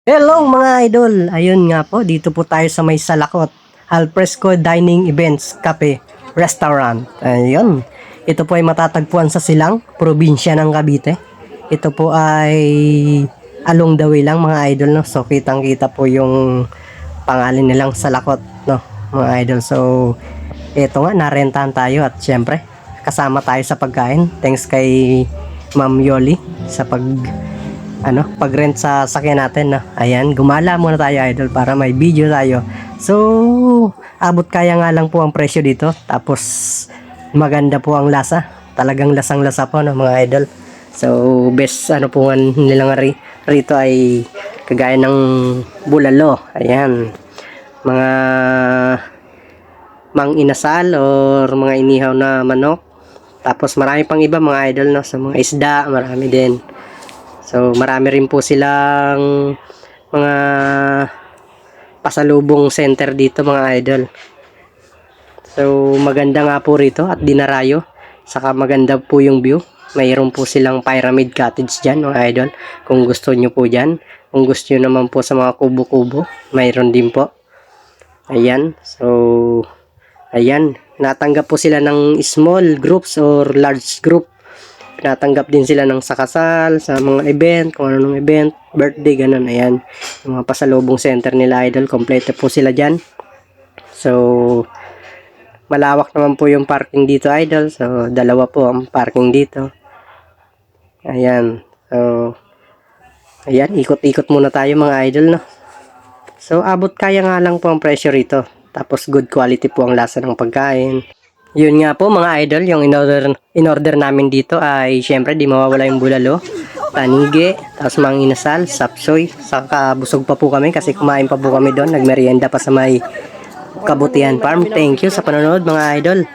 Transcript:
Hello mga idol! Ayun nga po, dito po tayo sa may Salakot, Alfresco Dining Events Cafe Restaurant. Ayun, ito po ay matatagpuan sa Silang, probinsya ng Cavite. Ito po ay along the way lang mga idol, no? So kitang kita po yung pangalan nilang Salakot, no? Mga idol. So ito nga, narentahan tayo at syempre kasama tayo sa pagkain. Thanks kay Ma'am Yoli sa pag-rent sa sakyan natin, no? Ayan, gumala muna tayo idol para may video tayo. So, abot kaya nga lang po ang presyo dito. Tapos, maganda po ang lasa. Talagang lasang-lasa po, no, mga idol. So, best po nga nilang rito ay kagaya ng bulalo. Ayan. Mga mang inasal or mga inihaw na manok. Tapos, marami pang iba mga idol, no? Sa mga isda, marami din. So, marami rin po silang mga pasalubong center dito mga idol. So, maganda nga po rito at dinarayo. Saka maganda po yung view. Mayroon po silang pyramid cottage dyan mga idol. Kung gusto nyo po dyan. Kung gusto nyo naman po sa mga kubo-kubo, mayroon din po. Ayan. So, ayan. Natanggap po sila ng small groups or large group. Pinatanggap din sila ng sa kasal, sa mga event, kung anong event, birthday, ganun, ayan. Yung mga pasalubong center nila idol, kompleto po sila dyan. So, malawak naman po yung parking dito idol. So, dalawa po ang parking dito. Ayan. So, ayan, ikot-ikot muna tayo mga idol, no? So, abot kaya nga lang po ang presyo rito. Tapos, good quality po ang lasa ng pagkain. Yun nga po mga idol, yung in-order namin dito ay syempre di mawawala yung bulalo, panige, tapos mga inasal, sapsoy. Saka busog pa po kami kasi kumain pa po kami doon, nagmerienda pa sa may Kabutihan Farm. Thank you sa panonood mga idol.